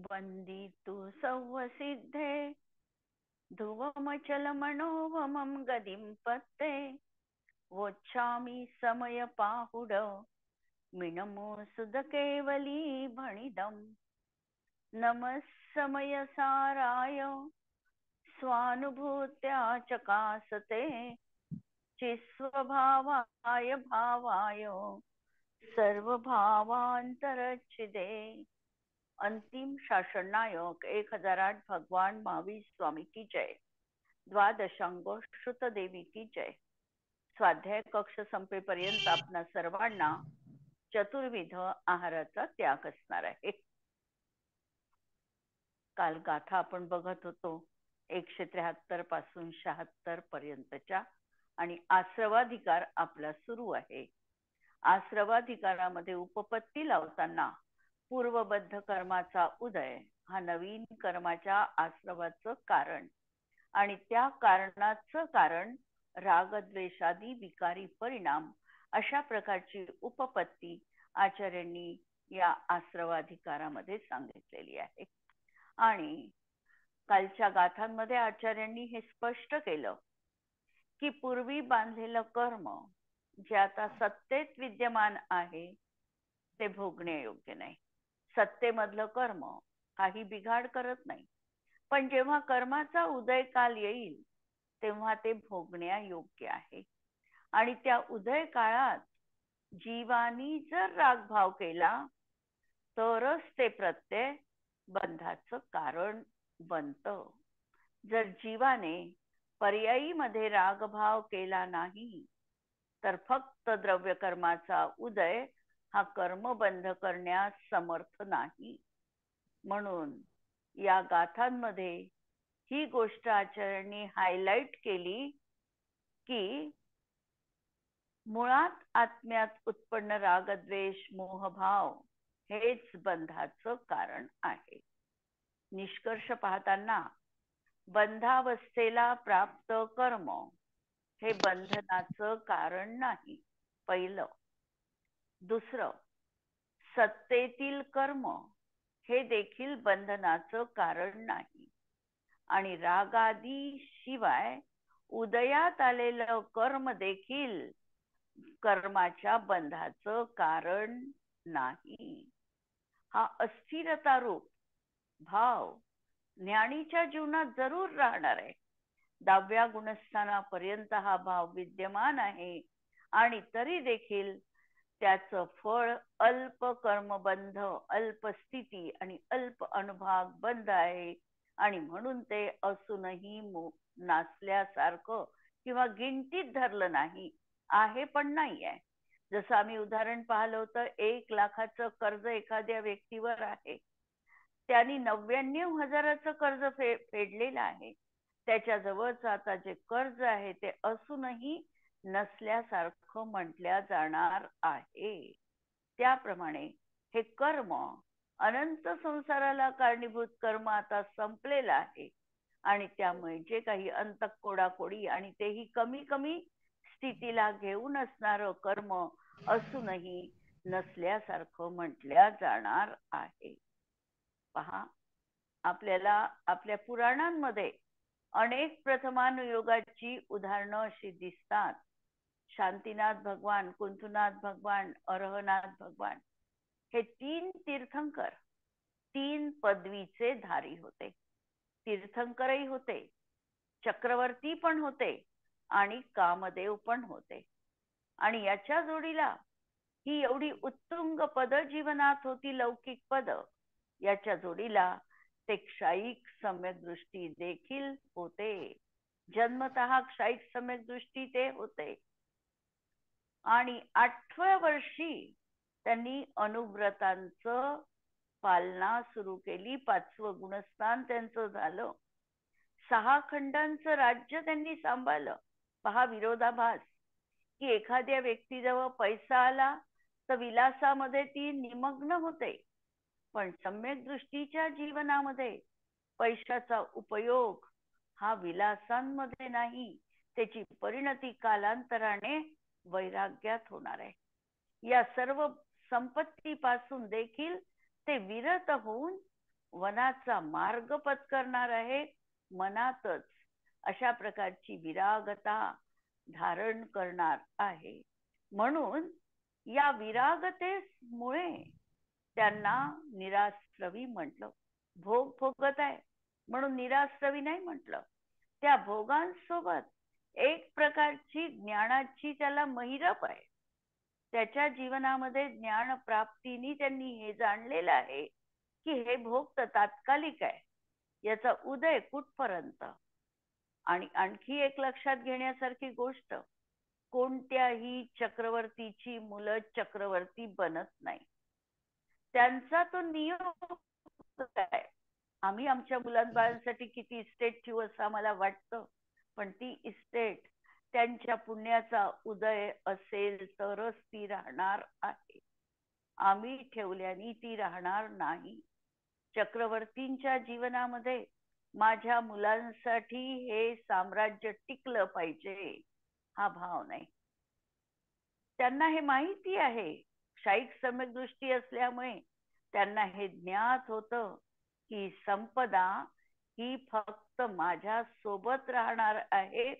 वन्दितु सौवसिद्धे ध्रुवमचलमनोवमं गदिं पत्ते वोच्छामि समयपाहुड मिनमोऽसुधकेवली भणिदम् नमः समयसाराय स्वानुभूत्या चकासते चिस्वभावाय भावाय सर्वभावांतरच्छिदे। अंतिम शासन नायक 1008 भगवान महावीर स्वामी की जय। द्वादशांगो श्रुत देवी की जय। स्वाध्याय कक्ष संपेपर्यंत आपणा सर्वांना चतुर्विध आहाराचा त्याग असणार आहे। काल गाथा आपण बघत होतो 173 पासून 76 पर्यंतच्या, आणि आश्रवाधिकार आपला सुरू आहे। आश्रवाधिकारामध्ये उपपत्ती लावताना पूर्वबद्ध कर्माचा उदय हा नवीन कर्माच्या आश्रवाचं कारण, आणि त्या कारणाचं कारण रागद्वेषादी विकारी परिणाम, अशा प्रकारची उपपत्ती आचार्यांनी या आश्रवाधिकारामध्ये सांगितलेली आहे। आणि कालच्या गाथांमध्ये आचार्यांनी हे स्पष्ट केलं की पूर्वी बांधलेलं कर्म जे आता सत्तेत विद्यमान आहे ते भोगणे योग्य नाही। सत्तेमधलं कर्म काही बिघाड करत नाही, पण जेव्हा कर्माचा उदय काल येईल तेव्हा ते भोगण्यायोग्य आहे। आणि त्या उदय काळात जीवानी जर रागभाव केला तरच ते प्रत्यय बंधाचं कारण बनतं। जर जीवाने पर्यायी मध्ये रागभाव केला नाही तर फक्त द्रव्य कर्माचा उदय हा कर्म बंध करण्यास समर्थ नाही। म्हणून या गाथांमध्ये ही गोष्ट आचार्यांनी हायलाइट केली की मुळात आत्म्यात उत्पन्न रागद्वेष मोहभाव हेच बंधाचं कारण आहे। निष्कर्ष पाहताना बंधावस्थेला प्राप्त कर्म हे बंधनाचं कारण नाही, पहिलं। दुसरं, सत्तेतील कर्म हे देखील बंधनाचं कारण नाही, आणि रागादी शिवाय उदयात आलेलं कर्म देखील कर्माच्या बंधाचं कारण नाही। हा अस्थिरता रूप भाव ज्ञानीच्या जीवनात जरूर राहणार आहे। 10व्या गुणस्थानापर्यंत हा भाव विद्यमान आहे, आणि तरी देखील त्याचं फळ अल्प कर्मबंध, अल्प स्थिती आणि अल्प अनुभाग बंध आहे, आणि म्हणून ते असूनही नासल्यासारखं किंवा गिनतीत धरलं नाही आहे, पण नाही आहे। जसं आम्ही उदाहरण पाहिलं होतं, 1 लाखाचं कर्ज एखाद्या व्यक्तीवर आहे, त्यांनी 99,000चं कर्ज फेडलेलं आहे। त्याच्या जवळचं आता जे कर्ज आहे ते असूनही नसल्यासारखं म्हटल्या जाणार आहे। त्याप्रमाणे हे कर्म, अनंत संसाराला कारणीभूत कर्म आता संपलेलं आहे, आणि त्यामुळे जे काही अंतकोडाकोडी आणि तेही कमी कमी स्थितीला घेऊन असणारं कर्म असूनही नसल्यासारखं म्हटल्या जाणार आहे। पहा, आपल्याला आपल्या पुराणांमध्ये अनेक प्रथमानुयोगाची उदाहरणं अशी दिसतात। शांतीनाथ भगवान, कुंथुनाथ भगवान, अरहनाथ भगवान हे 3 तीर्थंकर 3 पदवीचे धारी होते। तीर्थंकरही होते, चक्रवर्ती पण होते, आणि कामदेव पण होते। आणि याच्या जोडीला ही एवढी उत्तुंग पद जीवनात होती, लौकिक पद, याच्या जोडीला ते क्षायिक सम्यक दृष्टी देखील होते। जन्मतः क्षायिक सम्यक दृष्टी ते होते, आणि 8व्या वर्षी त्यांनी अनुव्रतांचं पालना सुरू केली। 5वं गुणस्थान त्यांचं झालं। 6 खंडांचं राज्य त्यांनी सांभाळलं। पहा विरोधाभास, की एखाद्या व्यक्तीजवळ पैसा आला तर विलासामध्ये ती निमग्न होते, पण सम्यक दृष्टीच्या जीवनामध्ये पैशाचा उपयोग हा विलासांमध्ये नाही, त्याची परिणती कालांतराने वैराग्यात होणार आहे। या सर्व संपत्तीपासून देखील ते विरत होऊन वनाचा मार्ग पत्करणार आहे मनातच, अशा प्रकारची विरागता धारण करणार आहे. म्हणून या विरागतेमुळे त्यांना निराश्रवी म्हटलं. भोग भोगत आहे म्हणून निराश्रवी नाही म्हटलं. त्या भोगांसोबत एक प्रकारची ज्ञानाची त्याला महिरप आहे. त्याच्या जीवनामध्ये ज्ञान प्राप्तीने त्यांनी हे जाणलेलं आहे की हे भोग तर तात्कालिक आहे, याचा उदय कुठपर्यंत. आणि आणखी एक लक्षात घेण्यासारखी गोष्ट, कोणत्याही चक्रवर्तीची मुलं चक्रवर्ती बनत नाही. त्यांचा तो नियम आहे. आम्ही आमच्या मुलांबाळांसाठी किती इस्टेट ठेवू असं आम्हाला वाटतं, पण ती इस्टेट त्यांच्या पुण्याचा उदय असेल तरच ती राहणार आहे. आम्ही ठेवल्याने ती राहणार नाही. चक्रवर्तींच्या जीवनामध्ये माझ्या मुलांसाठी हे साम्राज्य टिकलं पाहिजे हा भाव नाही. त्यांना हे माहिती आहे, शाहीक सम्यक दृष्टी असल्यामुळे त्यांना हे ज्ञात होतं की संपदा ही फक्त माझ्या सोबत राहणार आहे.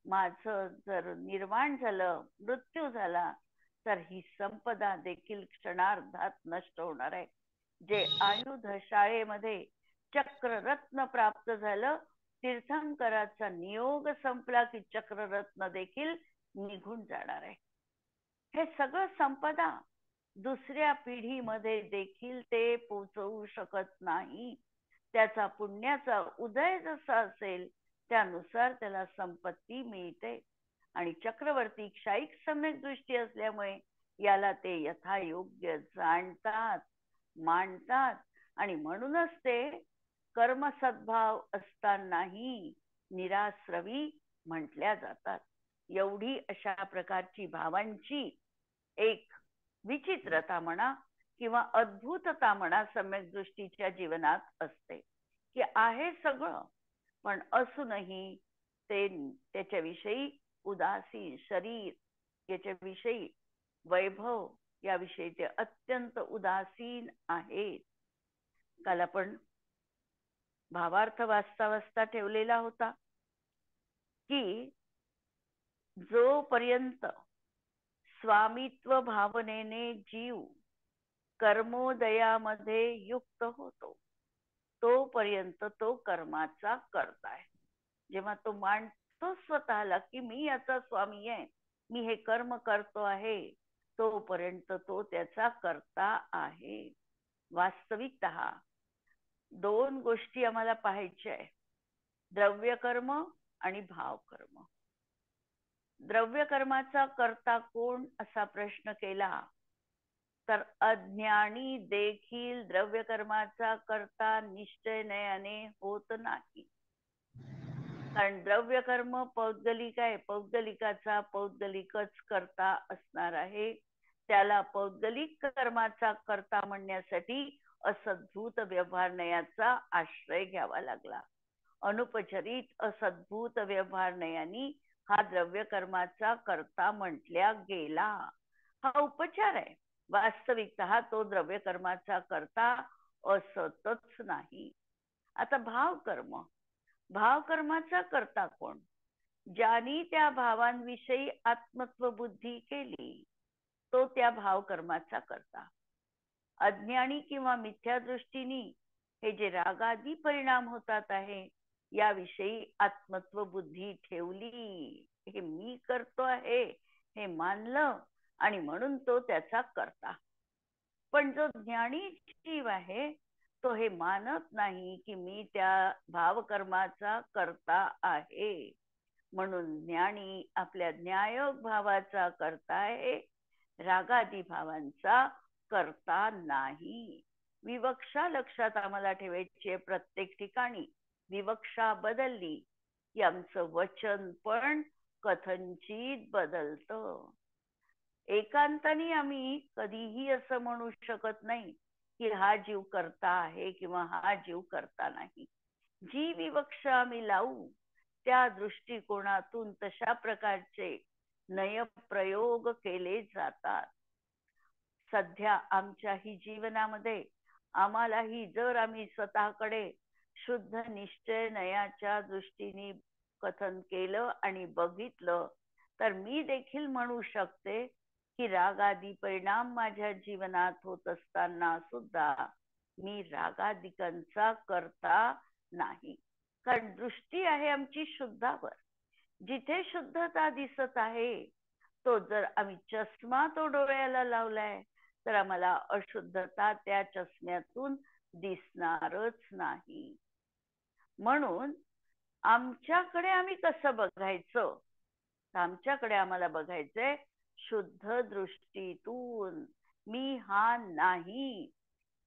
माझं जर निर्वाण झालं, मृत्यू झाला, तर ही संपदा देखील क्षणार्धात नष्ट होणार आहे. जे आयुध शाळेमध्ये चक्ररत्न प्राप्त झालं, तीर्थंकराचा नियोग संपला की चक्ररत्न देखील निघून जाणार आहे. हे सगळं संपदा दुसऱ्या पिढीमध्ये देखील ते पोचवू शकत नाही. त्याचा पुण्याचा उदय जसा असेल त्यानुसार त्याला संपत्ती मिळते. आणि चक्रवर्ती क्षायिक सम्यक दृष्टी असल्यामुळे याला ते यथायोग्य जाणतात, मांडतात. आणि म्हणूनच ते कर्म सद्भाव असतानाही निराश्रवी म्हटल्या जातात. एवढी अशा प्रकारची भावांची एक विचित्रता म्हणा किंवा अद्भुतता म्हणा सम्यक दृष्टीच्या जीवनात असते की आहे सगळं, पण असूनही ते त्याच्याविषयी उदासीन, शरीर याच्याविषयी, वैभव याविषयी ते अत्यंत उदासीन आहेत. काल आपण भावार्थ वाचता वाचता ठेवलेला होता की जोपर्यंत स्वामित्व भावनेने जीव कर्मोदयामध्ये युक्त होतो तोपर्यंत तो कर्माचा करता आहे. जेव्हा तो मांडतो स्वतःला की मी याचा स्वामी आहे, मी हे कर्म करतो आहे, तोपर्यंत तो त्याचा करता आहे. वास्तविकतः दोन गोष्टी आम्हाला पाहायच्या आहे, द्रव्य कर्म आणि भाव कर्म. द्रव्य कर्माचा करता कोण असा प्रश्न केला तर अज्ञानी देखील द्रव्य कर्माचा करता निश्चयाने होत नाही. कारण द्रव्य कर्म पौद्गलिक आहे, पौद्गलिकाचा पौद्गलिकच करता असणार आहे. त्याला पौद्गलिक कर्माचा करता म्हणण्यासाठी असद्भूत व्यवहार नयाचा आश्रय घ्यावा लागला. अनुपचरित असद्भूत व्यवहार नयानी हा द्रव्य कर्माचा करता म्हटल्या गेला. हा उपचार आहे. वास्तविकतः तो द्रव्य कर्माचा करता असतच नाही. आता भाव कर्म, भाव कर्माचा करता कोण? ज्यांनी त्या भावांविषयी आत्मत्व बुद्धी केली तो त्या भाव कर्माचा करता. अज्ञानी किंवा मिथ्या दृष्टीने हे जे रागादी परिणाम होतात आहे याविषयी आत्मत्व बुद्धी ठेवली, हे मी करतो आहे हे मानलं आणि म्हणून तो त्याचा करता. पण जो ज्ञानी जीव आहे तो हे मानत नाही की मी त्या भावकर्माचा करता आहे. म्हणून ज्ञानी आपल्या न्यायोग भावाचा करता आहे, रागादी भावांचा करता नाही. विवक्षा लक्षात आम्हाला ठेवायची. प्रत्येक ठिकाणी विवक्षा बदलली की आमचं वचन पण कथनचित बदलतं. एकांताने आम्ही कधीही असं म्हणू शकत नाही की हा जीव करता आहे किंवा हा जीव करता नाही. जी विवक्षा आम्ही लावू त्या दृष्टिकोनातून तशा प्रकारचे नयप्रयोग केले जातात. सध्या आमच्याही जीवनामध्ये आम्हालाही जर आम्ही स्वतःकडे शुद्ध निश्चय नयाच्या दृष्टीने कथन केलं आणि बघितलं, तर मी देखील म्हणू शकते की रागादी परिणाम माझ्या जीवनात होत असताना सुद्धा मी रागादिकांचा करता नाही. कारण दृष्टी आहे आमची शुद्धावर. जिथे शुद्धता दिसत आहे, तो जर आम्ही चष्मा तो डोळ्याला लावलाय, तर आम्हाला अशुद्धता त्या चष्म्यातून दिसणारच नाही. म्हणून आमच्याकडे आम्ही कसं बघायचं? आमच्याकडे आम्हाला बघायचंय शुद्ध दृष्टीतून. मी हा नाही,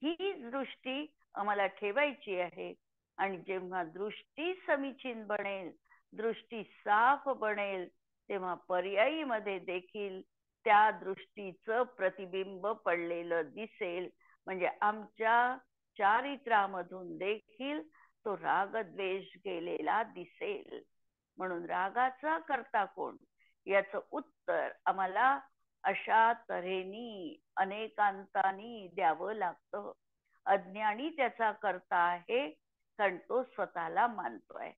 ही दृष्टी आम्हाला ठेवायची आहे. आणि जेव्हा दृष्टी समीचीन बनेल, दृष्टी साफ बनेल, तेव्हा पर्यायी मध्ये देखील त्या दृष्टीचं प्रतिबिंब पडलेलं दिसेल. म्हणजे आमच्या चारित्र्यामधून देखील तो रागद्वेष गेलेला दिसेल. म्हणून रागाचा करता कोण, याचं उत्तर आम्हाला अशा तऱ्हेनी अनेकांतांनी द्यावं लागतं. अज्ञानी त्याचा करता आहे, कारण तो स्वतःला मानतोय.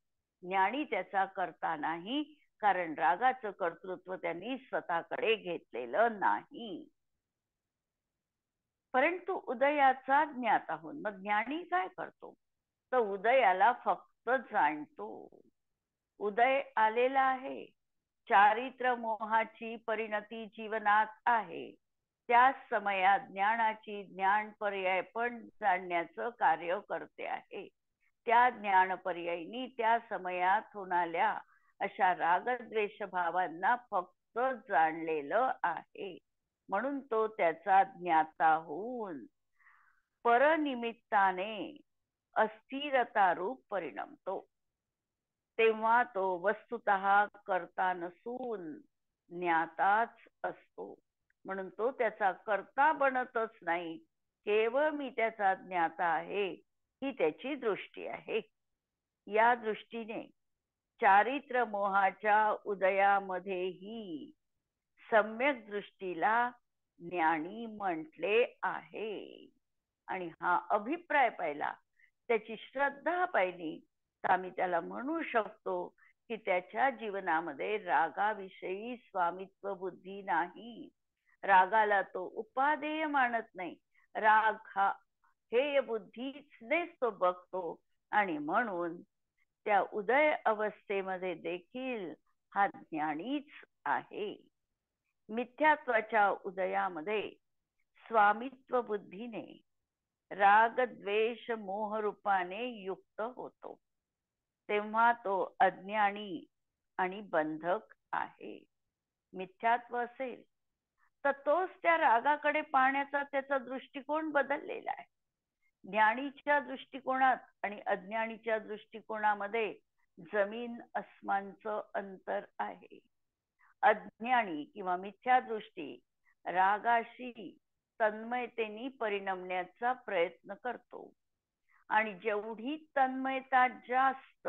ज्ञानी त्याचा करता नाही, कारण रागाचं कर्तृत्व त्यांनी स्वतःकडे घेतलेलं नाही. परंतु उदयाचा ज्ञात आहोत. मग ज्ञानी काय करतो? तर उदयाला फक्त जाणतो. उदय आलेला आहे, चारित्र मोहाची परिणती जीवनात आहे, त्या समयात ज्ञानाची ज्ञान पर्याय पण जाणण्याचं कार्य करते आहे. त्या ज्ञान पर्यायी त्या समयात होणाऱ्या अशा रागद्वेष भावांना फक्त जाणलेलं आहे. म्हणून तो त्याचा ज्ञाता होऊन परनिमित्ताने अस्थिरता रूप परिणमतो. तेव्हा तो वस्तुतः करता नसून ज्ञाताच असतो. म्हणून तो त्याचा करता बनतच नाही, केवळ मी त्याचा ज्ञाता आहे, ही त्याची दृष्टी आहे. या दृष्टीने चारित्र मोहाच्या उदयामध्येही सम्यक दृष्टीला ज्ञानी म्हटले आहे. आणि हा अभिप्राय पाहिला, त्याची श्रद्धा पाहिली, तर आम्ही त्याला म्हणू शकतो की त्याच्या जीवनामध्ये रागाविषयी स्वामित्व बुद्धी नाही. रागाला तो उपादेय मानत नाही. राग हा हेय बुद्धीनेच तो बघतो. आणि म्हणून त्या उदय अवस्थेमध्ये देखील हा ज्ञानीच आहे. मिथ्यात्वाच्या उदयामध्ये स्वामित्व बुद्धीने राग द्वेष मोह रूपाने युक्त होतो. तेव्हा तो अज्ञानी आणि बंधक आहे. मिथ्यात्व असेल तर तोच त्या रागाकडे पाहण्याचा त्याचा दृष्टिकोन बदललेला आहे. ज्ञानीच्या दृष्टिकोनात आणि अज्ञानीच्या दृष्टिकोनामध्ये जमीन अस्मानचं अंतर आहे. अज्ञानी किंवा मिथ्या दृष्टी रागाशी तन्मयतेने परिणमण्याचा प्रयत्न करतो. आणि जेवढी तन्मयता जास्त,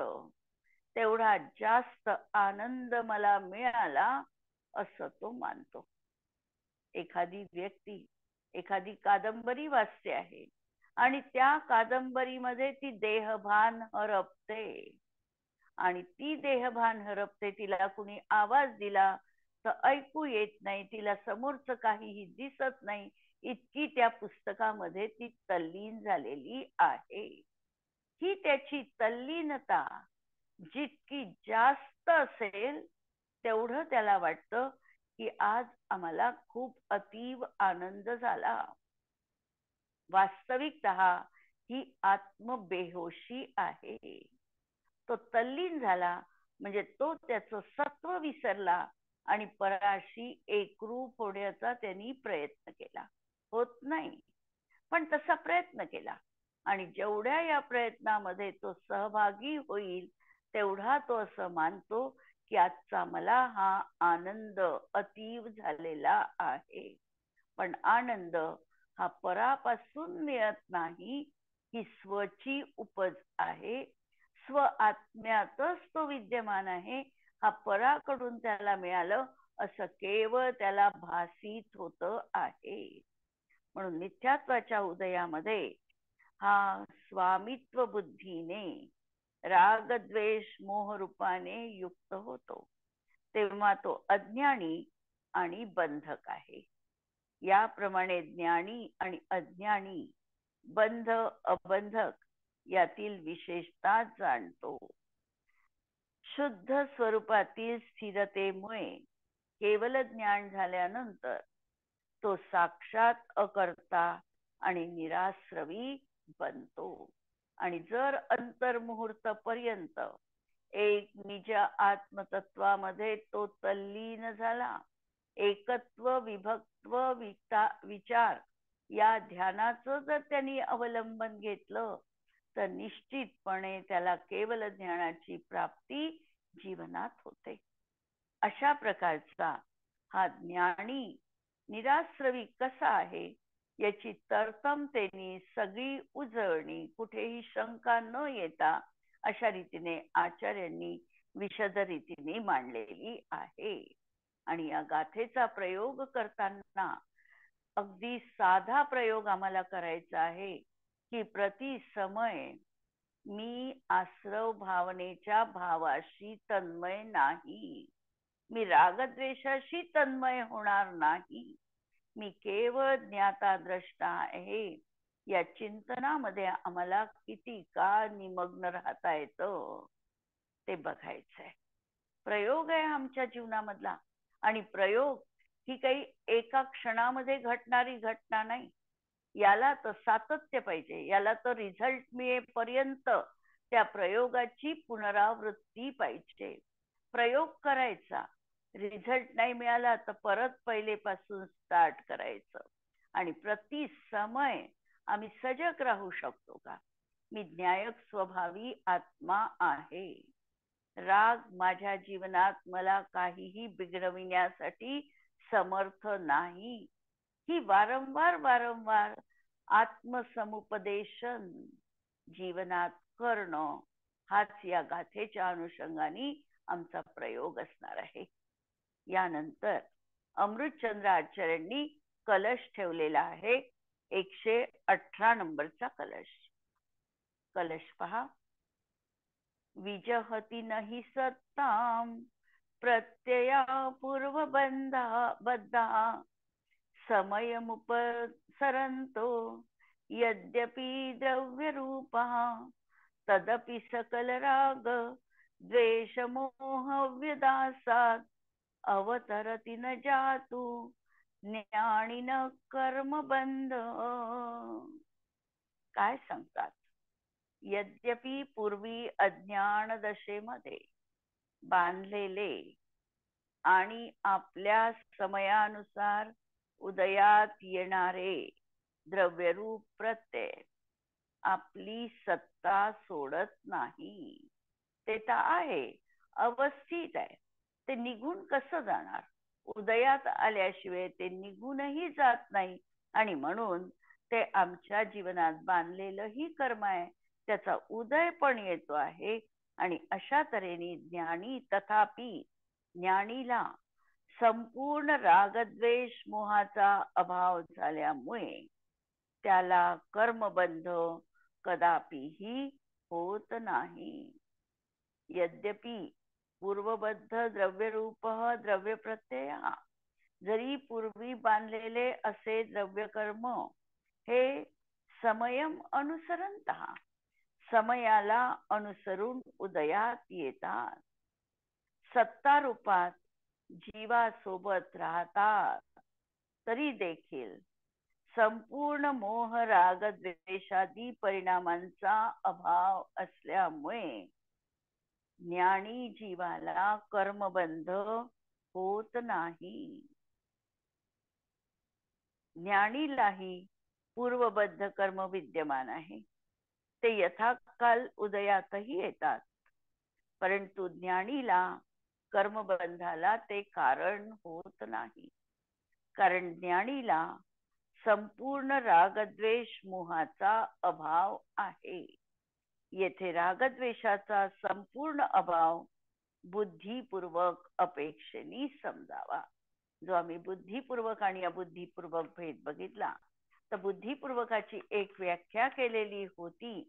तेवढा जास्त आनंद मला मिळाला असं तो मानतो. एखादी व्यक्ती एखादी कादंबरी वाचते आहे आणि त्या कादंबरीमध्ये ती देहभान हरपते. आणि ती देहभान हरपते. तिला कुणी आवाज दिला तर ऐकू येत नाही, तिला समोरचं काहीही दिसत नाही, इतकी त्या पुस्तकामध्ये ती तल्लीन झालेली आहे. ही त्याची तल्लीनता जितकी जास्त असेल, तेवढं त्याला वाटतं की आज आम्हाला खूप अतीव आनंद झाला. वास्तविकतः ही आत्मबेहोशी आहे. तो तल्लीन झाला म्हणजे तो त्याचं सत्व विसरला आणि पराशी एकरूप होण्याचा त्यांनी प्रयत्न केला. होत नाही, पण तसा प्रयत्न केला. आणि जेवढ्या या प्रयत्नामध्ये तो सहभागी होईल, तेवढा तो असं मानतो की आजचा मला हा आनंद अतीव झालेला आहे. पण आनंद हा परापासून मिळत नाही, ही स्वची उपज आहे. स्व आत्म्यातच तो विद्यमान आहे. हा पराकडून त्याला मिळालं असं केवळ त्याला भासित होत आहे. म्हणून मिथ्यात्वाच्या उदयामध्ये हा स्वामित्व बुद्धीने राग द्वेष मोह रूपाने युक्त होतो, तेव्हा तो अज्ञानी आणि बंधक आहे. याप्रमाणे ज्ञानी आणि अज्ञानी, बंध अबंधक यातील विशेषता जाणतो. शुद्ध स्वरूपातील स्थिरतेमुळे केवल ज्ञान झाल्यानंतर तो साक्षात अकर्ता आणि निराश्रवी बनतो. आणि जर अंतर्मुहूर्त पर्यंत एक निज आत्मतत्वामध्ये तो तल्लीन झाला, एकत्व विभक्त्व विचार या ध्यानाचं जर त्यांनी अवलंबन घेतलं तर निश्चितपणे त्याला केवल ज्ञानाची प्राप्ती जीवनात होते. अशा प्रकारचा हा ज्ञानी निराश्रवी कसा आहे याची तरतमतेने सगळी उजळणी, कुठेही शंका न येता अशा रीतीने आचार्यांनी विशद रीतीने मांडलेली आहे. आणि या गाथेचा प्रयोग करताना अगदी साधा प्रयोग आम्हाला करायचा आहे की प्रति समय मी आश्रव भावनेच्या भावाशी तन्मय नाही, मी रागद्वेषाशी तन्मय होणार नाही, मी केवळ ज्ञाता द्रष्टा आहे. या चिंतनामध्ये आम्हाला किती काळ निमग्न राहता येतं ते बघायचंय. प्रयोग आहे आमच्या जीवनामधला. आणि प्रयोग ही काही एका क्षणामध्ये घडणारी घटना नाही. याला तर सातत्य पाहिजे, याला तर रिझल्ट मिळेपर्यंत त्या प्रयोगाची पुनरावृत्ती पाहिजे. प्रयोग करायचा, रिझल्ट नाही मिळाला तर परत पहिलेपासून स्टार्ट करायचं. आणि प्रति समय आम्ही सजग राहू शकतो का? मी न्यायक स्वभावी आत्मा आहे. राग माझ्या जीवनात मला काहीही बिघडविण्यासाठी समर्थ नाही. ही वारंवार वारंवार आत्मसमुपदेशन जीवनात करणं हाच या गाथेच्या अनुषंगाने आमचा प्रयोग असणार आहे. यानंतर अमृतचंद्र आचार्यांनी कलश ठेवलेला आहे, 118 नंबरचा कलश. कलश पहा. विजहती नहि सत्ताम प्रत्यया पूर्वबंधा बद्धा समयमुपसरन्तो यद्यपि द्रव्य रूपः तदपि सकल राग द्वेष मोह व्यदासात् अवतरति न जातु ज्ञानिन कर्मबंध. काय सांगतात? यद्यपि पूर्वी अज्ञान दशेमध्ये बांधलेले आणि आपल्या समयानुसार उदयात येणारे द्रव्यरूप प्रत्यय आपली सत्ता सोडत नाही. ते तर आहे, अवस्थित आहे, ते निघून कसं जाणार? उदयात आल्याशिवाय ते निघूनही जात नाही. आणि म्हणून ते आमच्या जीवनात बांधलेलंही कर्म आहे, त्याचा उदय पण येतो आहे. आणि अशा तऱ्हेने ज्ञानी, तथापि ज्ञानीला संपूर्ण रागद्वेष मोहाचा अभाव झाल्यामुळे त्याला कर्मबंध कदापिही होत नाही. यद्यपि पूर्वबद्ध द्रव्यरूप द्रव्य प्रत्यय, जरी पूर्वी बांधलेले असे द्रव्यकर्म हे समयम अनुसरंत, समयाला अनुसरून उदयात येतात, सत्ता रूपात जीवासोबत राहतात, तरी देखील संपूर्ण मोह राग द्वेषादी परिणामांचा अभाव असल्यामुळे ज्ञानी जीवाला कर्मबंध होत नाही. ज्ञानीलाही पूर्वबद्ध कर्म विद्यमान आहे, ते यथाकाल उदयातही येतात, परंतु ज्ञानीला कर्मबंधाला ते कारण होत नाही. कारण ज्ञानीला संपूर्ण रागद्वेष मोहाचा अभाव आहे. येथे रागद्वेषाचा संपूर्ण अभाव बुद्धिपूर्वक अपेक्षेने समजावा. जो आम्ही बुद्धिपूर्वक आणि अबुद्धिपूर्वक भेद बघितला, तर बुद्धिपूर्वकाची एक व्याख्या केलेली होती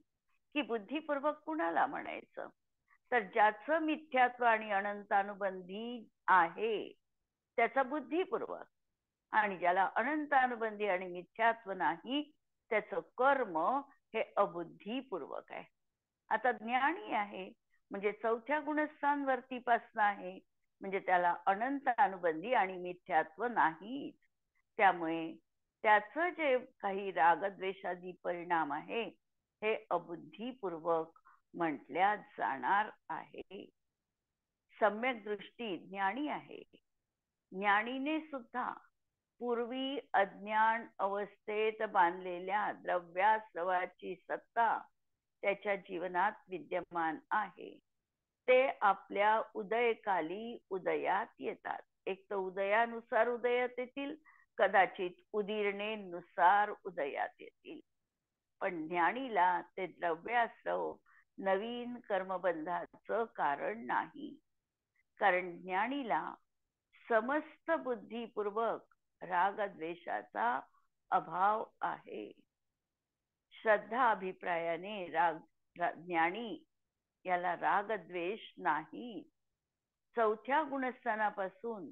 की बुद्धिपूर्वक कुणाला म्हणायचं, तर ज्याचं मिथ्यात्व आणि अनंतानुबंधी आहे त्याचा बुद्धिपूर्वक, आणि ज्याला अनंतानुबंधी आणि मिथ्यात्व नाही त्याचं कर्म हे अबुद्धिपूर्वक आहे. आता ज्ञानी आहे म्हणजे चौथ्या गुणस्थान पासन आहे, म्हणजे त्याला अनंत अनुबंधी आणि मिथ्यात्व नाही. त्यामुळे त्याचं जे काही रागद्वेषादी परिणाम आहे हे अबुद्धिपूर्वक म्हटल्या जाणार आहे. सम्यक दृष्टी ज्ञानी आहे. ज्ञानीने सुद्धा पूर्वी अज्ञान अवस्थेत बांधलेल्या द्रव्यासवाची सत्ता त्याच्या जीवनात विद्यमान आहे. ते आपल्या उदयकाली उदयात येतात. एक तर उदयानुसार उदयात येतील, कदाचित उदीर्णेनुसार उदयात येतील. पण ज्ञानीला ते द्रव्यासव नवीन कर्मबंधाचं कारण नाही. कारण ज्ञानीला समस्त बुद्धिपूर्वक रागद्वेषाचा अभाव आहे. श्रद्धा अभिप्रायाने ज्ञानी याला रागद्वेष नाही. चौथ्या गुणस्थानापासून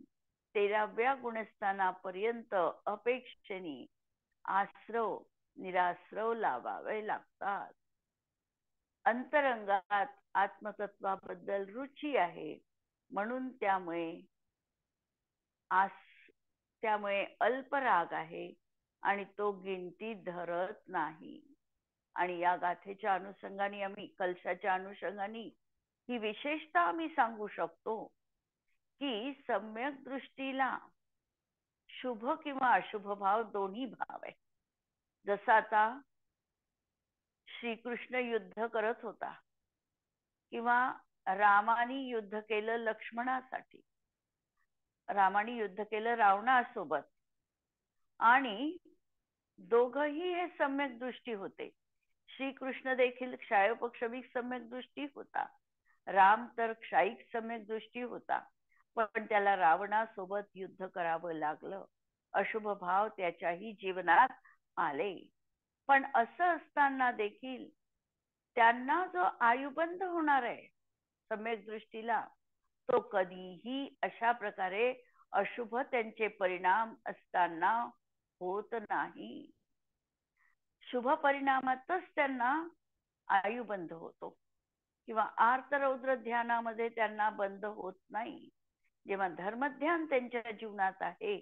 13व्या गुणस्थानापर्यंत अपेक्षेने आश्रव निराश्रव लावावे लागतात. अंतरंगात आत्मतत्वाबद्दल रुची आहे म्हणून त्यामुळे अल्पराग आहे आणि तो गिनतीत धरत नाही. आणि या गाथेच्या अनुषंगाने आम्ही कलशाच्या अनुषंगाने ही विशेषता आम्ही सांगू शकतो की सम्यक दृष्टीला शुभ किंवा अशुभ भाव दोन्ही भाव आहे. जसं आता श्रीकृष्ण युद्ध करत होता किंवा रामानी युद्ध केलं लक्ष्मणासाठी, रामानी युद्ध केलं रावणासोबत, आणि दोघही हे सम्यक दृष्टी होते. श्रीकृष्ण देखील क्षायोपक्षमिक सम्यक दृष्टी होता, राम तर क्षायिक सम्यक दृष्टी होता, पण त्याला रावणासोबत युद्ध करावं लागलं. अशुभ भाव त्याच्याही जीवनात आले. पण असं असताना देखील त्यांना जो आयुबंध होणार आहे सम्यक दृष्टीला, तो कधीही अशा प्रकारे अशुभ त्यांचे परिणाम असताना होत नाही. शुभ परिणामातच त्यांना आयुबंध होतो किंवा आर्तरौद्र ध्यानामध्ये त्यांना बंध होत नाही. जेव्हा धर्मध्यान त्यांच्या जीवनात आहे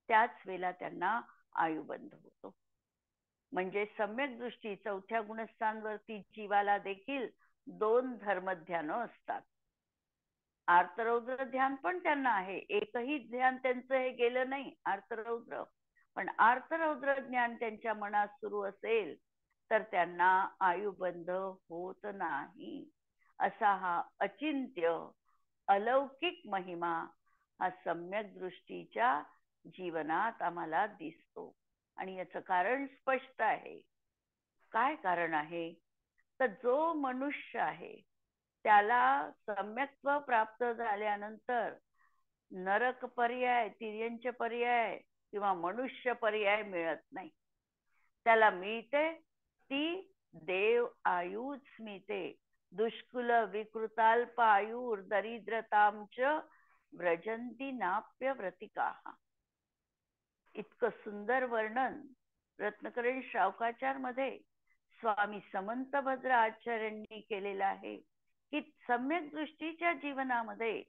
त्याच वेळेला त्यांना आयुबंध होतो. म्हणजे सम्यक दृष्टी चौथ्या गुणस्थानवरती जीवाला देखील 2 धर्मध्यान असतात. आर्तरौद्र ध्यान पण त्यांना आहे, एकही ध्यान त्यांचं हे गेलं नाही आर्तरौद्र, पण आर्तरौद्र ज्ञान त्यांच्या मनात सुरू असेल तर त्यांना आयुबंध होत नाही. असा हा अचिंत्य अलौकिक महिमा हा सम्यक दृष्टीच्या जीवनात आम्हाला दिसतो. आणि याचं कारण स्पष्ट आहे. काय कारण आहे? तर जो मनुष्य आहे त्याला सम्यक्त्व प्राप्त झाल्यानंतर नरक पर्याय, तिर्यंच पर्याय किंवा मनुष्य पर्याय मिळत नाही. त्याला मिळते ती देव आयुच मिळते. दुष्कुल विकृताल्प आयुर दरिद्रतांच व्रजंती नाप्य व्रतिका. इतकं सुंदर वर्णन रत्नकरण शावकाचार मध्ये स्वामी समंत भद्र आचार्यांनी केलेलं आहे की सम्यक दृष्टीच्या जीवनामध्ये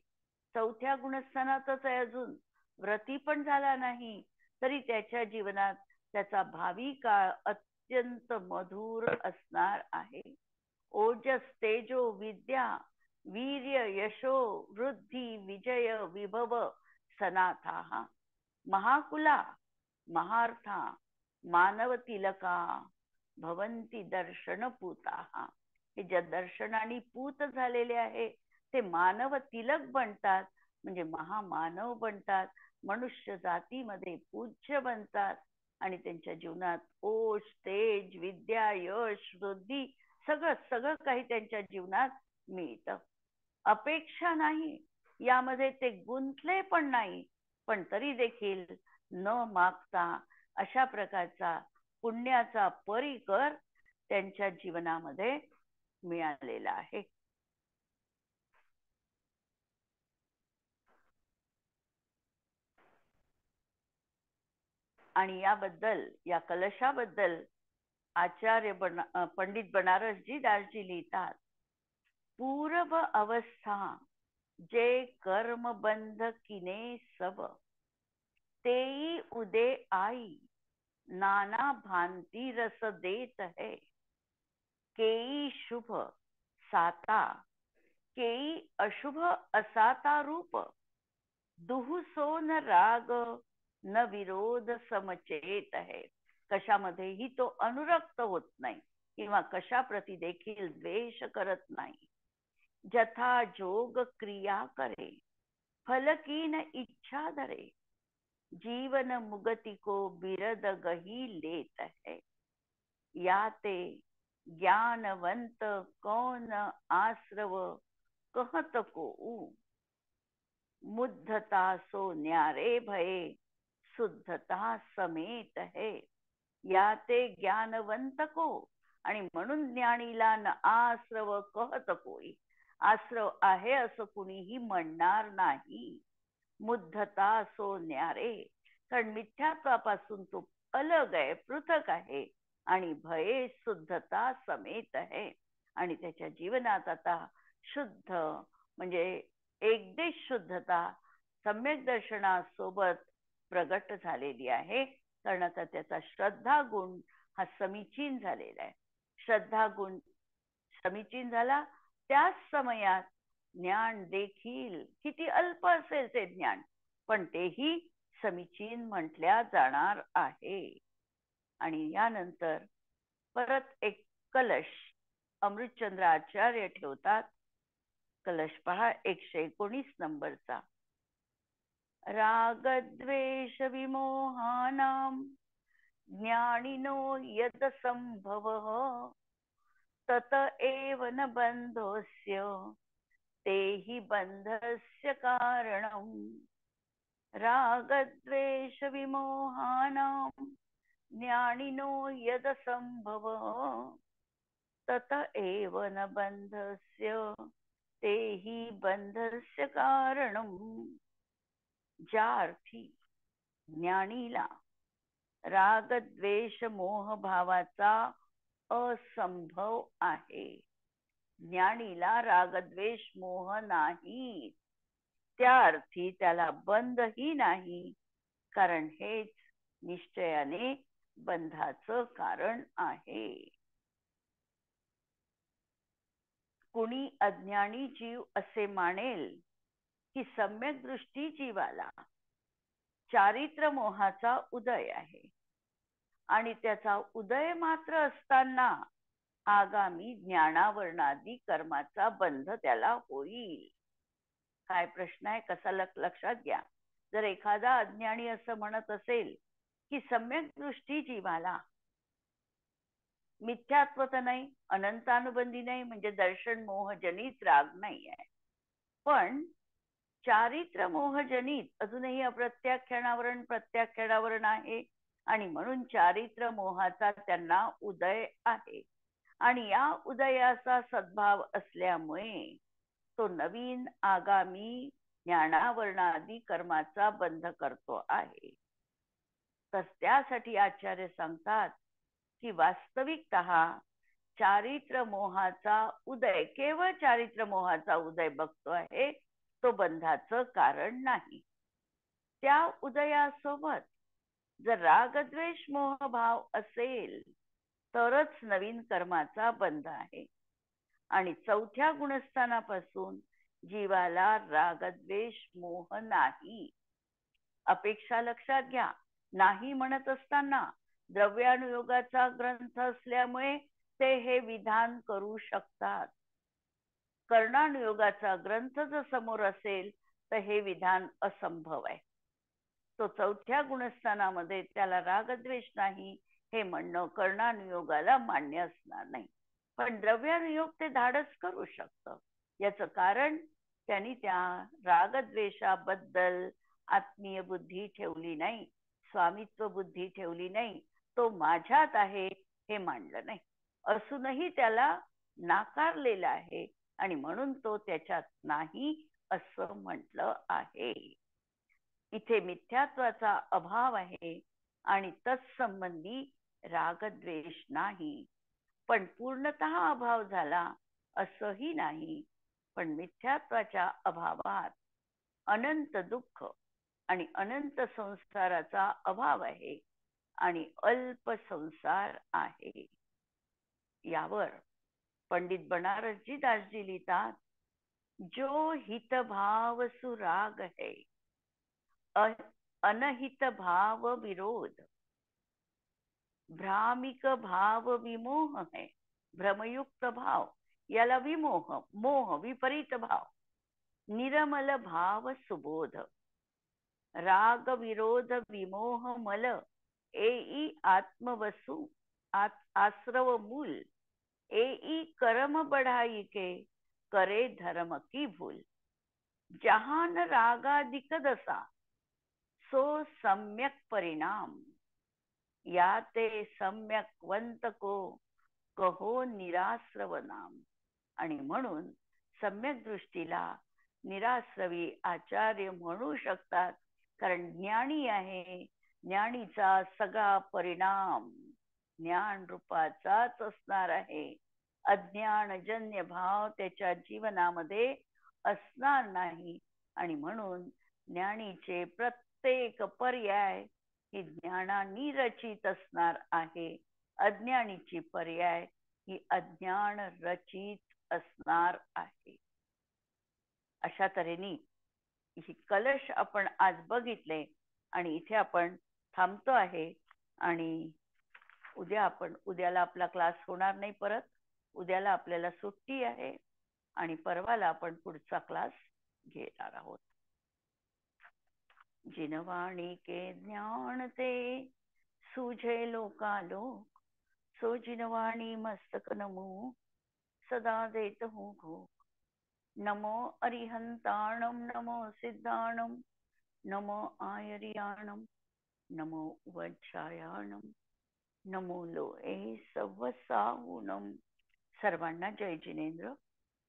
चौथ्या गुणस्थानातच आहे, अजून व्रती पण झाला नाही तरी त्याच्या जीवनात त्याचा भावी काळ अत्यंत मधुर असणार आहे. ओजस तेजो विद्या वीर्य यशो वृद्धी विजय विभव सनाथा महाकुला महार्था मानव तिलका भवंती दर्शन पूता. हे ज्या दर्शनाने पूत झालेले आहे ते मानव तिलक बनतात, म्हणजे महामानव बनतात, मनुष्य जातीमध्ये पूज्य बनतात आणि त्यांच्या जीवनात ओज तेज विद्या यश वृद्धी सगळं काही त्यांच्या जीवनात मिळतं. अपेक्षा नाही, यामध्ये ते गुंतले पण नाही, पण तरी देखील न मागता अशा प्रकारचा पुण्याचा परिकर त्यांच्या जीवनामध्ये मिळालेला आहे. आणि याबद्दल, या कलशाबद्दल आचार्य पंडित बनारसजी दासजी लिहितात, पूर्व अवस्था जे कर्म बंध किने सब, तेई उदे आई नाना भांति रस देत है, केई शुभ साता केई अशुभ असाता रूप, दुहुसोन राग न विरोध समचेत है. कशामध्येही तो अनुरक्त होत नाही किंवा कशाप्रती देखील द्वेष करत नाही. जथा जोग क्रिया करे, फलकीन इच्छा धरे, जीवन मुगति को बिरद गही लेत है. याते ज्ञानवंत कौन आश्रव कहत को, मुद्धता सो न्यारे भये शुद्धता समेत है. याते ज्ञानवंत को, आणि म्हणून ज्ञानीला न आश्रव कहत कोई, आश्रव आहे असं कुणीही म्हणणार नाही. मुद्धता सो न्यारे, कारण मिथ्यात्वापासून तो अलग आहे, पृथक आहे. आणि भये शुद्धता समेत आहे, आणि त्याच्या जीवनात आता शुद्ध म्हणजे एकदेश शुद्धता सम्यक दर्शनासोबत प्रगट झालेली आहे. कारण आता त्याचा श्रद्धा गुण हा समीचीन झालेला आहे. श्रद्धा गुण समीचीन झाला, त्याच समयात ज्ञान देखील किती अल्प असेल ते ज्ञान, पण तेही समीचीन म्हटल्या जाणार आहे. आणि यानंतर परत एक कलश अमृतचंद्र आचार्य ठेवतात. कलश पहा 119 नंबरचा. रागद्वेष विमोहानां ज्ञानिनो यद संभवः, तत एव न बंधोस्य तेहि बंधस्य कारणम्. रागद्वेष विमोहानां ज्ञानिनो यद संभवः, तत एव न बंधस्य तेहि बंधस्य कारणम्. ज्या अर्थी ज्ञानीला रागद्वेष मोह भावाचा असंभव आहे, ज्ञानीला रागद्वेष मोह नाही, त्या अर्थी त्याला बंधही नाही, कारण हेच निश्चयाने बंधाचं कारण आहे. कुणी अज्ञानी जीव असे मानेल की सम्यक दृष्टी जीवाला चारित्र मोहाचा उदय आहे, आणि त्याचा उदय मात्र असताना आगामी ज्ञानावरणादी कर्माचा बंध त्याला होईल. काय प्रश्न आहे, कसा लक्षात घ्या. जर एखादा अज्ञानी असं म्हणत असेल की सम्यक दृष्टी जीवाला मिथ्यात्व तर नाही, अनंतानुबंधी नाही, म्हणजे दर्शन मोहजनित राग नाही आहे, पण चारित्र मोहजनित अजूनही अप्रत्याख्यानावरण प्रत्याख्यानावरण आहे, आणि म्हणून चारित्र मोहाचा त्यांना उदय आहे. आणि या उदयाचा सद्भाव असल्यामुळे तो नवीन आगामी ज्ञानावरणादी कर्माचा बंध करतो आहे. तर त्यासाठी आचार्य सांगतात की वास्तविकतः चारित्र मोहाचा उदय, केवळ चारित्र मोहाचा उदय बघतो आहे, तो बंधाचं कारण नाही. त्या उदयासोबत जर रागद्वेष मोह भाव असेल तरच नवीन कर्माचा बंध आहे. आणि चौथ्या गुणस्थानापासून जीवाला रागद्वेष मोह नाही. अपेक्षा लक्षात घ्या. नाही म्हणत असताना द्रव्यानुयोगाचा ग्रंथ असल्यामुळे ते हे विधान करू शकतात. कर्णानुयोगाचा ग्रंथ जर समोर असेल तर हे विधान असंभव आहे. तो चौथ्या गुणस्थानामध्ये त्याला रागद्वेष नाही हे म्हणणं कर्णानुयोगाला मान्य असणार नाही, पण द्रव्यानुयोग ते धाडस करू शकतं. याचं कारण त्यांनी त्या रागद्वेषाबद्दल आत्मीय बुद्धी ठेवली नाही, स्वामित्व बुद्धी ठेवली नाही, तो माझ्यात आहे हे मांडलं नाही. असूनही त्याला नाकारलेलं आहे आणि म्हणून तो त्याच्यात नाही असं म्हटलं आहे. इथे मिथ्यात्वाचा अभाव आहे आणि तत्संबंधी रागद्वेष नाही. पण पूर्णतः अभाव झाला असंही नाही. पण मिथ्यात्वाच्या अभावात अनंत दुःख आणि अनंत संसाराचा अभाव आहे आणि अल्प संसार आहे. यावर पंडित बनारसजी दासजी लिहितात, जो हित भाव सुराग है, अनहित भाव विरोध, भ्रामिक भाव विमोह है. भ्रमयुक्त भाव याला विमोह, मोह विपरीत भाव. निरमल भाव सुबोध, राग विरोध विमोह मल, एई आत्मवसु आश्रव मूल, एई कर्म बढ़ाई के, करे धर्म की भूल. जहान रागादिक दसा, सो सम्यक परिणाम, या ते सम्यक वंत को, कहो निराश्रव नाम. आणि म्हणून सम्यक दृष्टीला निराश्रवी आचार्य म्हणू शकतात, कारण ज्ञानी आहे. ज्ञानीचा सगळा परिणाम ज्ञान रूपाचाच असणार आहे. अज्ञानजन्य भाव त्याच्या जीवनामध्ये असणार नाही. आणि म्हणून ज्ञानीचे प्रत्येक पर्याय ही ज्ञानानी रचित असणार आहे. अज्ञानीची पर्याय ही अज्ञान रचित असणार आहे. अशा तऱ्हेने ही कलश आपण आज बघितले आणि इथे आपण थांबतो आहे. आणि उद्याला आपला क्लास होणार नाही. परत उद्याला आपल्याला सुट्टी आहे आणि परवाला आपण पुढचा क्लास घेणार आहोत. जिनवाणी के ज्ञान ते सूझे लोकालोक, सो जिनवाणी मस्तक नमो सदा देत हूँ घोक. नमो अरिहंताणम, नमो सिद्धाणम, नमो आयरियाणम, नमो वज्रायाणम, नमो लोए सवसाहुणम. सर्वांना जय जिनेंद्र.